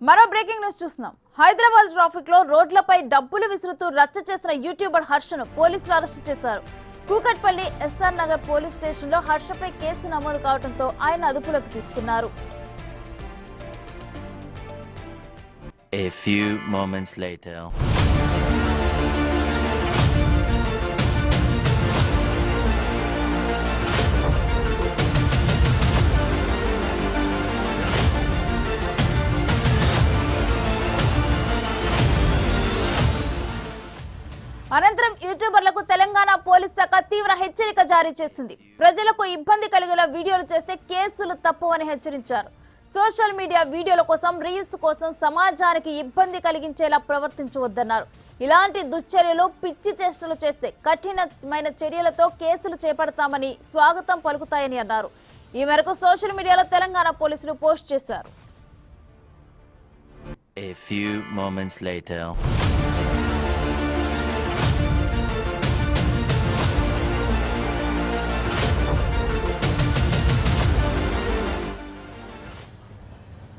మరో breaking news చూస్తున్నాం. Hyderabad traffic లో రోడ్లపై డబ్బులు విసురుతూ రచ్చ చేసిన యూట్యూబర్ హర్షను పోలీసులు అరెస్టు చేశారు. Kukatpally SR Nagar police station లో హర్షపై కేసు నమోదు కావడంతో ఆయన అదుపులోకి తీసుకున్నారు. A few moments later. అనంతరం యూట్యూబర్లకు తెలంగాణ పోలీస్ శాఖ తీవ్ర హెచ్చరిక జారీ చేసింది. ప్రజలకు ఇబ్బంది కలిగేలా వీడియోలు చేస్తే కేసులు తప్పవని హెచ్చరించారు. సోషల్ మీడియా వీడియోల కోసం, రీల్స్ కోసం సమాజానికి ఇబ్బంది కలిగించేలా ప్రవర్తించవద్దన్నారు. ఇలాంటి దుశ్చర్యలు, పిచ్చి చేష్టలు చేస్తే కఠినమైన చర్యలతో కేసులు చేపడతామని స్వాగతం పలుకుతాయని అన్నారు. ఈ మేరకు సోషల్ మీడియాలో తెలంగాణ పోలీసులు పోస్ట్ చేశారు. A few moments later.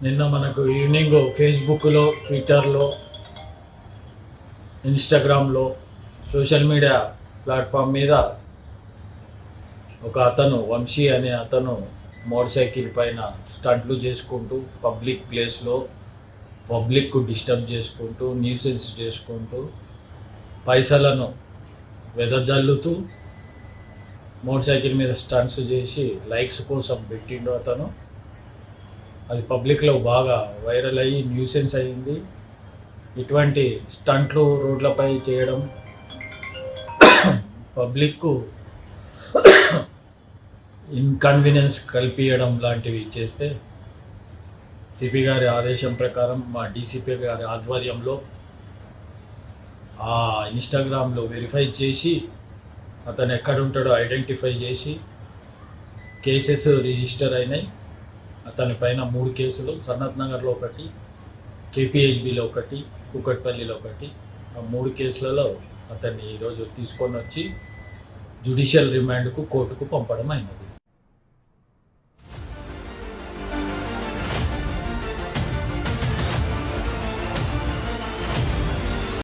నిన్న మనకు ఈవినింగ్ ఫేస్బుక్లో, ట్విట్టర్లో, ఇన్స్టాగ్రామ్లో, సోషల్ మీడియా ప్లాట్ఫామ్ మీద ఒక అతను, వంశీ అనే అతను, మోటార్ సైకిల్ పైన స్టంట్లు చేసుకుంటూ పబ్లిక్ ప్లేస్లో పబ్లిక్కు డిస్టర్బ్ చేసుకుంటూ, న్యూసెన్స్ చేసుకుంటూ, పైసలను వెదజల్లుతూ మోటార్ సైకిల్ మీద స్టంట్స్ చేసి లైక్స్ కోసం పెట్టిండు అతను. అది పబ్లిక్లో బాగా వైరల్ అయ్యి న్యూసెన్స్ అయ్యింది. ఇటువంటి స్టంట్లు రోడ్లపై చేయడం, పబ్లిక్కు ఇన్కన్వీనియన్స్ కల్పించడం లాంటివి చేస్తే సిపి గారి ఆదేశం ప్రకారం మా డీసీపీ గారి ఆధ్వర్యంలో ఆ ఇన్స్టాగ్రామ్లో వెరిఫై చేసి అతను ఎక్కడుంటాడో ఐడెంటిఫై చేసి కేసెస్ రిజిస్టర్ అయినాయి. అతని పైన 3 కేసులు, సనత్ నగర్లో ఒకటి, కేపీహెచ్బిలో ఒకటి, కూకట్పల్లిలో ఒకటి. ఆ 3 కేసులలో అతన్ని ఈరోజు తీసుకొని వచ్చి జ్యుడిషియల్ రిమాండ్కు కోర్టుకు పంపడం అయినది.